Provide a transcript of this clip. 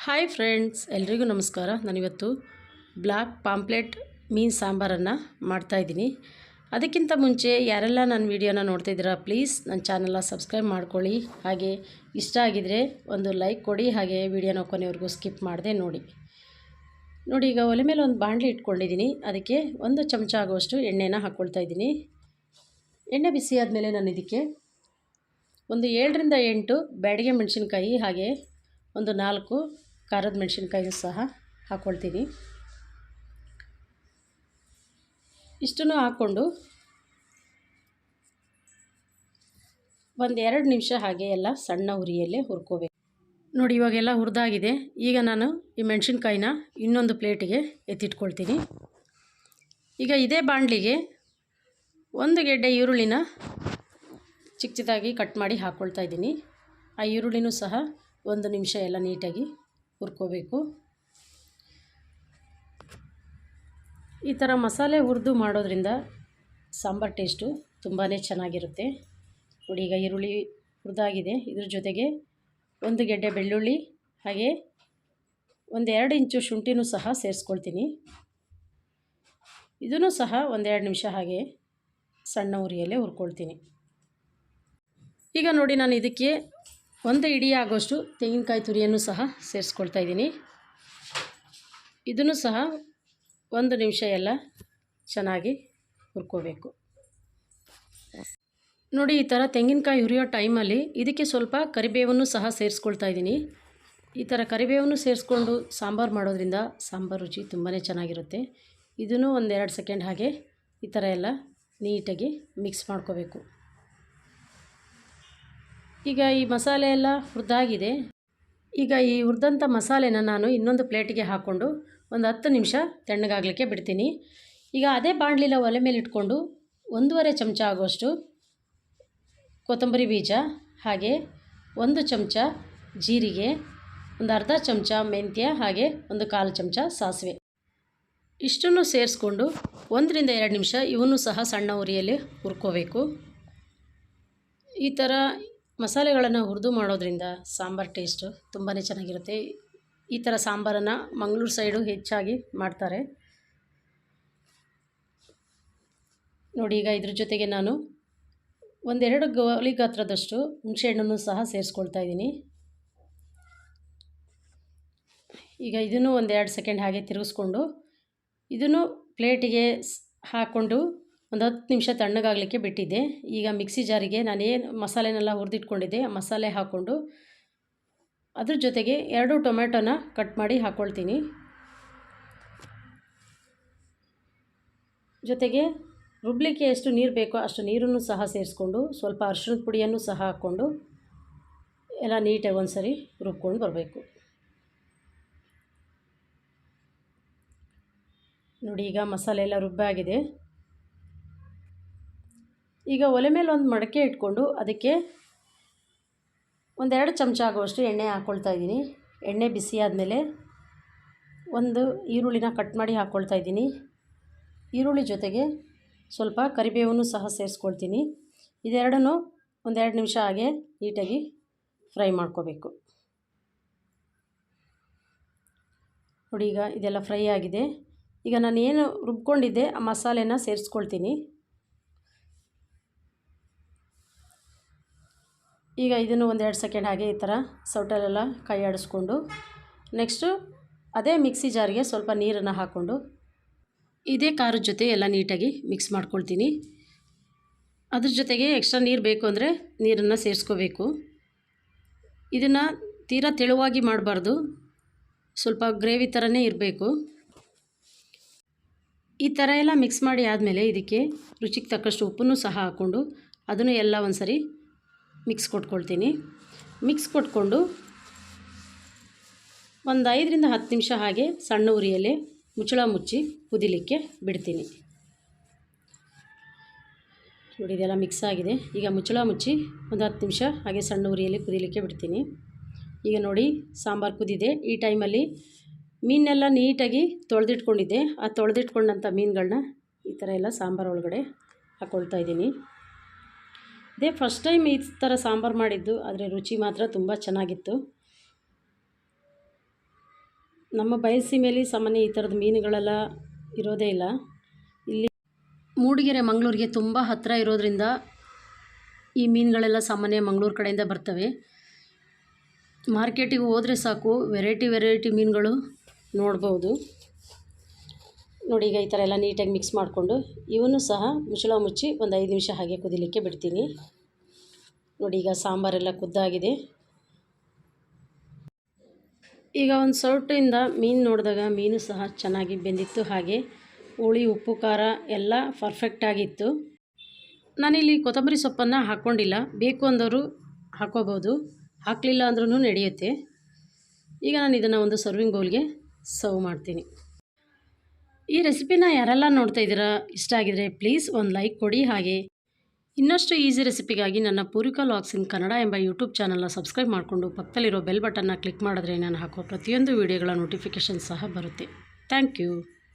Hi friends, ಎಲ್ರಿಗೂ ನಮಸ್ಕಾರ. ನಾನಿವತ್ತು ಬ್ಲ್ಯಾಕ್ ಪಾಂಪ್ಲೆಟ್ ಮೀನು ಸಾಂಬಾರನ್ನು ಮಾಡ್ತಾಯಿದ್ದೀನಿ. ಅದಕ್ಕಿಂತ ಮುಂಚೆ ಯಾರೆಲ್ಲ ನನ್ನ ವೀಡಿಯೋನ ನೋಡ್ತಾಯಿದ್ದೀರಾ, ಪ್ಲೀಸ್ ನನ್ನ ಚಾನಲ್ನ ಸಬ್ಸ್ಕ್ರೈಬ್ ಮಾಡ್ಕೊಳ್ಳಿ. ಹಾಗೆ ಇಷ್ಟ ಆಗಿದರೆ ಒಂದು ಲೈಕ್ ಕೊಡಿ. ಹಾಗೆ ವೀಡಿಯೋನ ಕೊನೆವರೆಗೂ ಸ್ಕಿಪ್ ಮಾಡದೆ ನೋಡಿ. ಈಗ ಒಲೆ ಮೇಲೆ ಒಂದು ಬಾಣಲಿ ಇಟ್ಕೊಂಡಿದ್ದೀನಿ. ಅದಕ್ಕೆ 1 ಚಮಚ ಆಗುವಷ್ಟು ಎಣ್ಣೆನ ಹಾಕ್ಕೊಳ್ತಾ ಇದ್ದೀನಿ. ಎಣ್ಣೆ ಬಿಸಿ ಆದಮೇಲೆ ನಾನು ಇದಕ್ಕೆ ಒಂದು 7 ರಿಂದ 8 ಬ್ಯಾಡಗೆ ಮೆಣಸಿನ್ಕಾಯಿ ಹಾಗೆ ಒಂದು 4 ಖಾರದ ಮೆಣಸಿನ್ಕಾಯಿ ಸಹ ಹಾಕ್ಕೊಳ್ತೀನಿ. ಇಷ್ಟನ್ನು ಹಾಕ್ಕೊಂಡು ಒಂದು 2 ನಿಮಿಷ ಹಾಗೆ ಎಲ್ಲ ಸಣ್ಣ ಉರಿಯಲ್ಲೇ ಹುರ್ಕೋಬೇಕು. ನೋಡಿ, ಇವಾಗೆಲ್ಲ ಹುರಿದಾಗಿದೆ. ಈಗ ನಾನು ಈ ಮೆಣಸಿನ್ಕಾಯಿನ ಇನ್ನೊಂದು ಪ್ಲೇಟಿಗೆ ಎತ್ತಿಟ್ಕೊಳ್ತೀನಿ. ಈಗ ಇದೇ ಬಾಣಲಿಗೆ 1 ಗೆಡ್ಡೆ ಈರುಳ್ಳಿನ ಚಿಕ್ಕ ಚಿಕ್ಕದಾಗಿ ಕಟ್ ಮಾಡಿ ಹಾಕ್ಕೊಳ್ತಾ ಇದ್ದೀನಿ. ಆ ಈರುಳ್ಳಿನೂ ಸಹ 1 ನಿಮಿಷ ಎಲ್ಲ ನೀಟಾಗಿ ಹುರ್ಕೋಬೇಕು. ಈ ಥರ ಮಸಾಲೆ ಹುರಿದು ಮಾಡೋದ್ರಿಂದ ಸಾಂಬಾರು ಟೇಸ್ಟು ತುಂಬಾ ಚೆನ್ನಾಗಿರುತ್ತೆ. ನೋಡಿ, ಈಗ ಈರುಳ್ಳಿ ಹುರಿದಾಗಿದೆ. ಇದ್ರ ಜೊತೆಗೆ 1 ಗೆಡ್ಡೆ ಬೆಳ್ಳುಳ್ಳಿ ಹಾಗೆ 1-2 ಇಂಚು ಶುಂಠಿನೂ ಸಹ ಸೇರಿಸ್ಕೊಳ್ತೀನಿ. ಇದನ್ನು ಸಹ 1-2 ನಿಮಿಷ ಹಾಗೆ ಸಣ್ಣ ಉರಿಯಲ್ಲೇ ಹುರ್ಕೊಳ್ತೀನಿ. ಈಗ ನೋಡಿ, ನಾನು ಇದಕ್ಕೆ 1 ಇಡಿ ಆಗೋಷ್ಟು ತೆಂಗಿನಕಾಯಿ ತುರಿಯನ್ನು ಸಹ ಸೇರಿಸ್ಕೊಳ್ತಾ ಇದ್ದೀನಿ. ಇದನ್ನು ಸಹ 1 ನಿಮಿಷ ಎಲ್ಲ ಚೆನ್ನಾಗಿ ಹುರ್ಕೋಬೇಕು. ನೋಡಿ, ಈ ಥರ ತೆಂಗಿನಕಾಯಿ ಹುರಿಯೋ ಟೈಮಲ್ಲಿ ಇದಕ್ಕೆ ಸ್ವಲ್ಪ ಕರಿಬೇವನ್ನು ಸಹ ಸೇರಿಸ್ಕೊಳ್ತಾ ಇದ್ದೀನಿ. ಈ ಥರ ಕರಿಬೇವನ್ನು ಸೇರಿಸ್ಕೊಂಡು ಸಾಂಬಾರು ಮಾಡೋದ್ರಿಂದ ಸಾಂಬಾರು ರುಚಿ ತುಂಬಾ ಚೆನ್ನಾಗಿರುತ್ತೆ. ಇದನ್ನು 1-2 ಸೆಕೆಂಡ್ ಹಾಗೆ ಈ ಥರ ಎಲ್ಲ ನೀಟಾಗಿ ಮಿಕ್ಸ್ ಮಾಡ್ಕೋಬೇಕು. ಈಗ ಈ ಮಸಾಲೆ ಎಲ್ಲ ಹುರಿದಾಗಿದೆ. ಈಗ ಈ ಹುರಿದಂಥ ಮಸಾಲೆನ ನಾನು ಇನ್ನೊಂದು ಪ್ಲೇಟಿಗೆ ಹಾಕ್ಕೊಂಡು ಒಂದು 10 ನಿಮಿಷ ತಣ್ಣಗಾಗಲಿಕ್ಕೆ ಬಿಡ್ತೀನಿ. ಈಗ ಅದೇ ಬಾಣಲಿನ ಒಲೆ ಮೇಲೆ ಇಟ್ಕೊಂಡು 1.5 ಚಮಚ ಆಗುವಷ್ಟು ಕೊತ್ತಂಬರಿ ಬೀಜ ಹಾಗೆ 1 ಚಮಚ ಜೀರಿಗೆ, ಒಂದು ಅರ್ಧ ಚಮಚ ಮೆಂತ್ಯ ಹಾಗೆ ಒಂದು 1/4 ಚಮಚ ಸಾಸಿವೆ ಇಷ್ಟನ್ನು ಸೇರಿಸ್ಕೊಂಡು 1 ರಿಂದ 2 ನಿಮಿಷ ಇವನ್ನೂ ಸಹ ಸಣ್ಣ ಉರಿಯಲ್ಲಿ ಹುರ್ಕೋಬೇಕು. ಈ ಥರ ಮಸಾಲೆಗಳನ್ನು ಹುರಿದು ಮಾಡೋದ್ರಿಂದ ಸಾಂಬಾರು ಟೇಸ್ಟು ತುಂಬಾ ಚೆನ್ನಾಗಿರುತ್ತೆ. ಈ ಥರ ಸಾಂಬಾರನ್ನು ಮಂಗಳೂರು ಸೈಡು ಹೆಚ್ಚಾಗಿ ಮಾಡ್ತಾರೆ. ನೋಡಿ, ಈಗ ಇದ್ರ ಜೊತೆಗೆ ನಾನು 1-2 ಗೋಲಿ ಗಾತ್ರದಷ್ಟು ಹುಣಸೆಹಣ್ಣನ್ನು ಸಹ ಸೇರಿಸ್ಕೊಳ್ತಾ ಇದ್ದೀನಿ. ಈಗ ಇದನ್ನು 1-2 ಸೆಕೆಂಡ್ ಹಾಗೆ ತಿರುಗಿಸ್ಕೊಂಡು ಇದನ್ನು ಪ್ಲೇಟಿಗೆ ಹಾಕ್ಕೊಂಡು ಒಂದು 10 ನಿಮಿಷ ತಣ್ಣಗಾಗಲಿಕ್ಕೆ ಬಿಟ್ಟಿದ್ದೆ. ಈಗ ಮಿಕ್ಸಿ ಜಾರಿಗೆ ನಾನೇನು ಮಸಾಲೆನೆಲ್ಲ ಹುರಿದಿಟ್ಕೊಂಡಿದ್ದೆ ಆ ಮಸಾಲೆ ಹಾಕ್ಕೊಂಡು ಅದ್ರ ಜೊತೆಗೆ 2 ಟೊಮೆಟೊನ ಕಟ್ ಮಾಡಿ ಹಾಕ್ಕೊಳ್ತೀನಿ. ಜೊತೆಗೆ ರುಬ್ಲಿಕ್ಕೆ ಎಷ್ಟು ನೀರು ಬೇಕೋ ಅಷ್ಟು ನೀರನ್ನು ಸಹ ಸೇರಿಸ್ಕೊಂಡು ಸ್ವಲ್ಪ ಅರಿಶಿಣದ ಪುಡಿಯನ್ನು ಸಹ ಹಾಕ್ಕೊಂಡು ಎಲ್ಲ ನೀಟಾಗಿ ಒಂದು ಸರಿ ರುಬ್ಕೊಂಡು ಬರಬೇಕು. ನೋಡಿ, ಈಗ ಮಸಾಲೆ ಎಲ್ಲ ರುಬ್ಬಾಗಿದೆ. ಈಗ ಒಲೆ ಮೇಲೆ ಒಂದು ಮಡಕೆ ಇಟ್ಕೊಂಡು ಅದಕ್ಕೆ 1-2 ಚಮಚ ಆಗುವಷ್ಟು ಎಣ್ಣೆ ಹಾಕ್ಕೊಳ್ತಾ ಇದ್ದೀನಿ. ಎಣ್ಣೆ ಬಿಸಿ ಆದಮೇಲೆ 1 ಈರುಳ್ಳಿನ ಕಟ್ ಮಾಡಿ ಹಾಕ್ಕೊಳ್ತಾ ಇದ್ದೀನಿ. ಈರುಳ್ಳಿ ಜೊತೆಗೆ ಸ್ವಲ್ಪ ಕರಿಬೇವನ್ನು ಸಹ ಸೇರಿಸ್ಕೊಳ್ತೀನಿ. ಇದೆರಡನ್ನೂ 1-2 ನಿಮಿಷ ಹಾಗೆ ನೀಟಾಗಿ ಫ್ರೈ ಮಾಡ್ಕೋಬೇಕು. ನೋಡಿ, ಈಗ ಇದೆಲ್ಲ ಫ್ರೈ ಆಗಿದೆ. ಈಗ ನಾನು ಏನು ರುಬ್ಕೊಂಡಿದ್ದೆ ಆ ಮಸಾಲೆನ ಸೇರಿಸ್ಕೊಳ್ತೀನಿ. ಈಗ ಇದನ್ನು 1-2 ಸೆಕೆಂಡ್ ಹಾಗೆ ಈ ಥರ ಸೌಟಲ್ಲೆಲ್ಲ ಕೈ ಆಡಿಸ್ಕೊಂಡು ನೆಕ್ಸ್ಟು ಅದೇ ಮಿಕ್ಸಿ ಜಾರಿಗೆ ಸ್ವಲ್ಪ ನೀರನ್ನು ಹಾಕ್ಕೊಂಡು ಇದೇ ಖಾರದ ಜೊತೆ ಎಲ್ಲ ನೀಟಾಗಿ ಮಿಕ್ಸ್ ಮಾಡ್ಕೊಳ್ತೀನಿ. ಅದ್ರ ಜೊತೆಗೆ ಎಕ್ಸ್ಟ್ರಾ ನೀರು ಬೇಕು ಅಂದರೆ ನೀರನ್ನು ಸೇರಿಸ್ಕೋಬೇಕು. ಇದನ್ನು ತೀರಾ ತೆಳುವಾಗಿ ಮಾಡಬಾರ್ದು, ಸ್ವಲ್ಪ ಗ್ರೇವಿ ಥರನೇ ಇರಬೇಕು. ಈ ಥರ ಎಲ್ಲ ಮಿಕ್ಸ್ ಮಾಡಿ ಆದಮೇಲೆ ಇದಕ್ಕೆ ರುಚಿಗೆ ತಕ್ಕಷ್ಟು ಉಪ್ಪನ್ನು ಸಹ ಹಾಕ್ಕೊಂಡು ಅದನ್ನು ಎಲ್ಲ ಒಂದು ಸರಿ ಮಿಕ್ಸ್ ಕೊಟ್ಕೊಳ್ತೀನಿ. ಮಿಕ್ಸ್ ಕೊಟ್ಕೊಂಡು ಒಂದು 5 ರಿಂದ 10 ನಿಮಿಷ ಹಾಗೆ ಸಣ್ಣ ಉರಿಯಲ್ಲೇ ಮುಚ್ಚಳ ಮುಚ್ಚಿ ಕುದಿಲಿಕ್ಕೆ ಬಿಡ್ತೀನಿ. ನೋಡಿ, ಇದೆಲ್ಲ ಮಿಕ್ಸ್ ಆಗಿದೆ. ಈಗ ಮುಚ್ಚಳ ಮುಚ್ಚಿ ಒಂದು 10 ನಿಮಿಷ ಹಾಗೆ ಸಣ್ಣ ಉರಿಯಲ್ಲಿ ಕುದಿಲಿಕ್ಕೆ ಬಿಡ್ತೀನಿ. ಈಗ ನೋಡಿ, ಸಾಂಬಾರು ಕುದಿದೆ. ಈ ಟೈಮಲ್ಲಿ ಮೀನೆಲ್ಲ ನೀಟಾಗಿ ತೊಳೆದಿಟ್ಕೊಂಡಿದ್ದೆ. ಆ ತೊಳೆದಿಟ್ಕೊಂಡಂಥ ಮೀನುಗಳನ್ನ ಈ ಥರ ಎಲ್ಲ ಸಾಂಬಾರು ಒಳಗಡೆ ಹಾಕ್ಕೊಳ್ತಾ ಇದ್ದೀನಿ. ಇದೇ ಫಸ್ಟ್ ಟೈಮ್ ಈ ಥರ ಸಾಂಬಾರು ಮಾಡಿದ್ದು, ಆದರೆ ರುಚಿ ಮಾತ್ರ ತುಂಬ ಚೆನ್ನಾಗಿತ್ತು. ನಮ್ಮ ಬಯಲುಸೀಮೆಯಲ್ಲಿ ಸಾಮಾನ್ಯ ಈ ಥರದ ಮೀನುಗಳೆಲ್ಲ ಇರೋದೇ ಇಲ್ಲ. ಇಲ್ಲಿ ಮೂಡಿಗೆರೆ ಮಂಗಳೂರಿಗೆ ತುಂಬ ಹತ್ತಿರ ಇರೋದ್ರಿಂದ ಈ ಮೀನುಗಳೆಲ್ಲ ಸಾಮಾನ್ಯ ಮಂಗಳೂರು ಕಡೆಯಿಂದ ಬರ್ತವೆ. ಮಾರ್ಕೆಟಿಗೆ ಹೋದರೆ ಸಾಕು ವೆರೈಟಿ ಮೀನುಗಳು ನೋಡ್ಬೋದು. ನೋಡಿ, ಈಗ ಈ ಥರ ಎಲ್ಲ ನೀಟಾಗಿ ಮಿಕ್ಸ್ ಮಾಡಿಕೊಂಡು ಇವನು ಸಹ ಮುಚ್ಚಳ ಮುಚ್ಚಿ ಒಂದು 5 ನಿಮಿಷ ಹಾಗೆ ಕುದಿಲಿಕ್ಕೆ ಬಿಡ್ತೀನಿ. ನೋಡಿ, ಈಗ ಸಾಂಬಾರೆಲ್ಲ ಕುದ್ದಾಗಿದೆ. ಈಗ ಒಂದು ಸೌಟಿಂದ ಮೀನು ನೋಡಿದಾಗ ಮೀನು ಸಹ ಚೆನ್ನಾಗಿ ಬೆಂದಿತ್ತು. ಹಾಗೆ ಹುಳಿ ಉಪ್ಪು ಖಾರ ಎಲ್ಲ ಪರ್ಫೆಕ್ಟಾಗಿತ್ತು. ನಾನಿಲ್ಲಿ ಕೊತ್ತಂಬರಿ ಸೊಪ್ಪನ್ನು ಹಾಕ್ಕೊಂಡಿಲ್ಲ, ಬೇಕು ಅಂದವರು ಹಾಕ್ಕೋಬೋದು, ಹಾಕಲಿಲ್ಲ ಅಂದ್ರೂ ನಡೆಯುತ್ತೆ. ಈಗ ನಾನು ಇದನ್ನು ಒಂದು ಸರ್ವಿಂಗ್ ಬೌಲ್ಗೆ ಸರ್ವ್ ಮಾಡ್ತೀನಿ. ಈ ರೆಸಿಪಿನ ಯಾರೆಲ್ಲ ನೋಡ್ತಾ ಇದ್ದೀರಾ, ಇಷ್ಟ ಆಗಿದರೆ ಪ್ಲೀಸ್ ಒಂದು ಲೈಕ್ ಕೊಡಿ. ಹಾಗೆ ಇನ್ನಷ್ಟು ಈಸಿ ರೆಸಿಪಿಗಾಗಿ ನನ್ನ ಪೂರ್ವಿಕಾ ವ್ಲಾಗ್ಸ್ ಇನ್ ಕನ್ನಡ ಎಂಬ ಯೂಟ್ಯೂಬ್ ಚಾನಲ್ನ ಸಬ್ಸ್ಕ್ರೈಬ್ ಮಾಡಿಕೊಂಡು ಪಕ್ಕದಲ್ಲಿರೋ ಬೆಲ್ ಬಟನ್ನ ಕ್ಲಿಕ್ ಮಾಡಿದ್ರೆ ನಾನು ಹಾಕೋ ಪ್ರತಿಯೊಂದು ವೀಡಿಯೋಗಳ ನೋಟಿಫಿಕೇಷನ್ ಸಹ ಬರುತ್ತೆ. Thank you.